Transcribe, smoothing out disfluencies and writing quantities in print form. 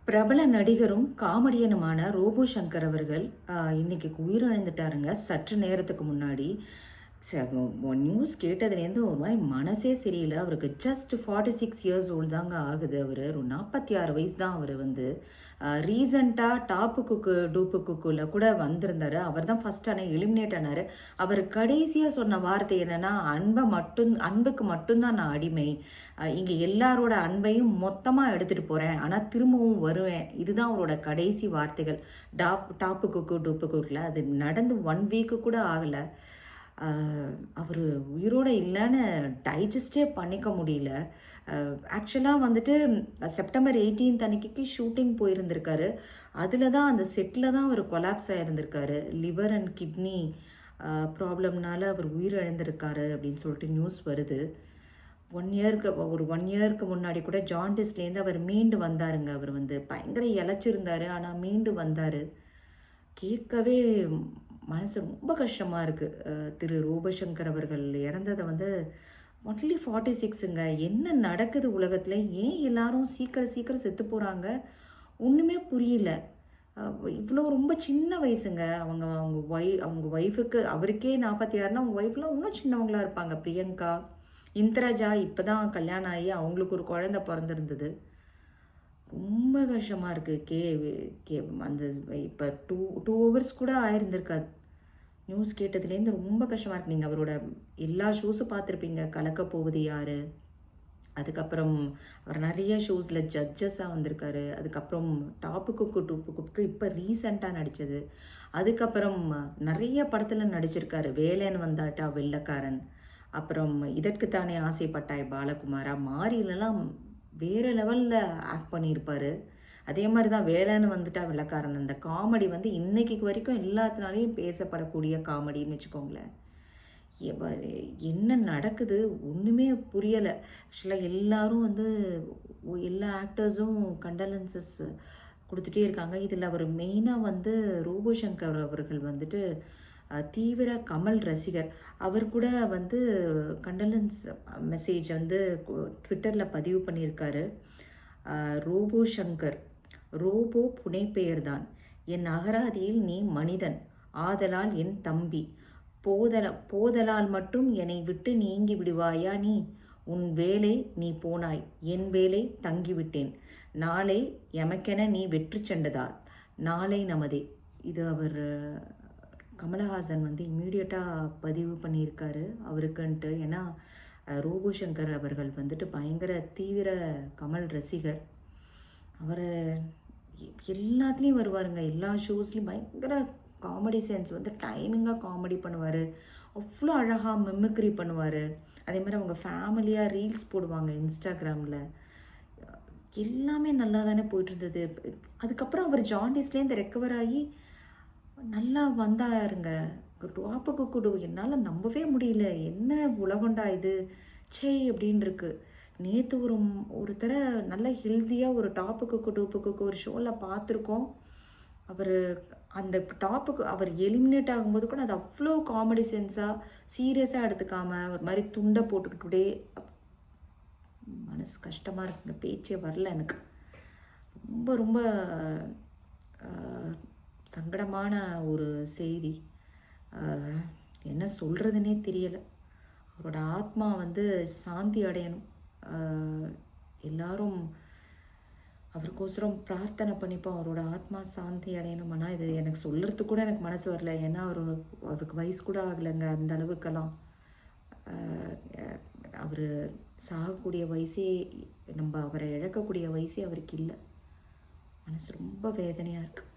பிரபல நடிகரும் காமெடியனுமான ரோபோ சங்கர் அவர்கள் இன்னைக்கு உயிரிழந்துட்டாருங்க. சற்று நேரத்துக்கு முன்னாடி நியூஸ் கேட்டதுலேருந்து ஒரு மாதிரி மனசே சரியில்லை. அவருக்கு ஜஸ்ட் 46 இயர்ஸ் ஓல்டு தாங்க ஆகுது. அவர் ஒரு 46 வயசு தான். அவர் வந்து ரீசண்டாக டாப்பு குக்கு டூப்பு குக்குல கூட வந்திருந்தார். அவர் தான் ஃபஸ்ட் ஆனால் எலிமினேட் ஆனார். அவர் கடைசியாக சொன்ன வார்த்தை என்னென்னா, அன்புக்கு மட்டும்தான் நான் அடிமை, இங்கே எல்லாரோட அன்பையும் மொத்தமாக எடுத்துகிட்டு போகிறேன், ஆனால் திரும்பவும் வருவேன். இதுதான் அவரோட கடைசி வார்த்தைகள். டாப்பு குக்கு டூப்பு குக்கில் அது நடந்து 1 வீக்கு கூட ஆகலை. அவர் உயிரோடு இல்லைன்னு டைஜஸ்டே பண்ணிக்க முடியல. ஆக்சுவலாக வந்துட்டு செப்டம்பர் 18 அன்னைக்கு ஷூட்டிங் போயிருந்திருக்காரு. அதில் தான் அந்த செட்டில் தான் அவர் கொலாப்ஸ் ஆகிருந்திருக்காரு. லிவர் அண்ட் கிட்னி ப்ராப்ளம்னால அவர் உயிரிழந்திருக்காரு அப்படின்னு சொல்லிட்டு நியூஸ் வருது. ஒரு 1 இயருக்கு முன்னாடி கூட ஜாண்டிஸ்லேருந்து அவர் மீண்டு வந்தாருங்க. அவர் வந்து பயங்கர இழைச்சிருந்தார், ஆனால் மீண்டு வந்தார். கேட்கவே மனசு ரொம்ப கஷ்டமாக இருக்குது. திரு ரோபசங்கர் அவர்கள் இறந்ததை வந்து ஒன்லி 46ங்க. என்ன நடக்குது உலகத்தில்? ஏன் எல்லாரும் சீக்கிரம் செத்து போகிறாங்க? ஒன்றுமே புரியல. இவ்வளோ ரொம்ப சின்ன வயசுங்க. அவங்க ஒய்ஃபுக்கு, அவருக்கே 46னா அவங்க ஒய்ஃப்லாம் இன்னும் சின்னவங்களாக இருப்பாங்க. பிரியங்கா, இந்திரஜா இப்போ தான் கல்யாணம் ஆகி அவங்களுக்கு ஒரு குழந்தை பிறந்திருந்தது. ரொம்ப கஷ்டமாக இருக்குது. அந்த இப்போ டூ ஹவர்ஸ் கூட ஆயிருந்திருக்காது நியூஸ் கேட்டதுலேருந்து. ரொம்ப கஷ்டமாக இருக்குது. நீங்கள் அவரோட எல்லா ஷோஸும் பார்த்துருப்பீங்க. கலக்க போவது யார், அதுக்கப்புறம் அவர் நிறைய ஷோஸில் ஜட்ஜஸாக வந்திருக்காரு. அதுக்கப்புறம் டாப்பு குக்கு டூப்பு குக்கு இப்போ ரீசண்டாக நடித்தது. அதுக்கப்புறம் நிறைய படத்தில் நடிச்சிருக்காரு. வேலைன்னு வந்தாட்டா வெள்ளைக்காரன், அப்புறம் இதற்குத்தானே ஆசைப்பட்டாய் பாலகுமாரா, மாறிலெல்லாம் வேறு லெவலில் ஆக்ட் பண்ணியிருப்பார். அதே மாதிரி தான் வேலைன்னு வந்துட்டா வெள்ளைக்காரன். அந்த காமெடி வந்து இன்னைக்கு வரைக்கும் எல்லாத்தினாலையும் பேசப்படக்கூடிய காமெடின்னு வச்சுக்கோங்களேன். என்ன நடக்குது ஒன்றுமே புரியலை. ஆக்சுவலாக எல்லாரும் வந்து எல்லா ஆக்டர்ஸும் கண்டலன்சஸ் கொடுத்துட்டே இருக்காங்க. இதில் அவர் மெயினாக வந்து ரோபோ சங்கர் அவர்கள் வந்துட்டு தீவிர கமல் ரசிகர். அவர் கூட வந்து கண்டலன்ஸ் மெசேஜ் வந்து ட்விட்டரில் பதிவு பண்ணியிருக்காரு. ரோபோ சங்கர், ரோபோ புனைப்பெயர்தான், என் அகராதியில் நீ மனிதன், ஆதலால் என் தம்பி, போதலால் மட்டும் என்னை விட்டு நீங்கி விடுவாயா நீ, உன் வேலை நீ போனாய், என் வேலை தங்கிவிட்டேன், நாளை எமக்கென நீ வெற்றி சென்றதால், நாளை நமதே. இது அவர் கமலஹாசன் வந்து இம்மீடியட்டாக பதிவு பண்ணியிருக்காரு அவருக்குன்ட்டு. ஏன்னா ரோபோ சங்கர் அவர்கள் வந்துட்டு பயங்கர தீவிர கமல் ரசிகர். அவர் எல்லாத்துலேயும் வருவாருங்க. எல்லா ஷோஸ்லேயும் பயங்கர காமெடி சென்ஸ் வந்து டைமிங்காக காமெடி பண்ணுவார். அவ்வளோ அழகாக மிமிக்ரி பண்ணுவார். அதே மாதிரி அவங்க ஃபேமிலியாக ரீல்ஸ் போடுவாங்க இன்ஸ்டாகிராமில். எல்லாமே நல்லா தானே போயிட்டுருந்தது. அதுக்கப்புறம் அவர் ஜாண்டிஸ்லேருந்து ரெக்கவர் ஆகி நல்லா வந்தாருங்க. டாப்புக்கு கூட என்னால் நம்பவே முடியல. என்ன உலகண்டா இது, சே அப்படின்னு இருக்கு. நேற்று ஒருத்தரை நல்ல ஹெல்த்தியாக ஒரு டாப்புக்கு டூப்புக்கு ஒரு ஷோவில் பார்த்துருக்கோம். அவர் அந்த டாப்புக்கு அவர் எலிமினேட் ஆகும்போது கூட அது அவ்வளோ காமெடி சென்ஸாக சீரியஸாக எடுத்துக்காமல் ஒரு மாதிரி துண்டை போட்டுக்கிட்டே. மனசு கஷ்டமாக இருக்குங்க. பேச்சே வரல எனக்கு. ரொம்ப ரொம்ப சங்கடமான ஒரு செய்தி. என்ன சொல்கிறதுனே தெரியலை. அவரோட ஆத்மா வந்து சாந்தி அடையணும். எல்லாரும் அவருக்கோசரம் பிரார்த்தனை பண்ணிப்போம், அவரோட ஆத்மா சாந்தி அடையணும். ஆனால் இது எனக்கு சொல்கிறதுக்கு கூட எனக்கு மனசு வரல. ஏன்னா அவருக்கு வயசு கூட ஆகலைங்க அந்த அளவுக்கெல்லாம். அவர் சாகக்கூடிய வயசே, நம்ம அவரை இழக்கக்கூடிய வயசே அவருக்கு இல்லை. மனசு ரொம்ப வேதனையாக இருக்குது.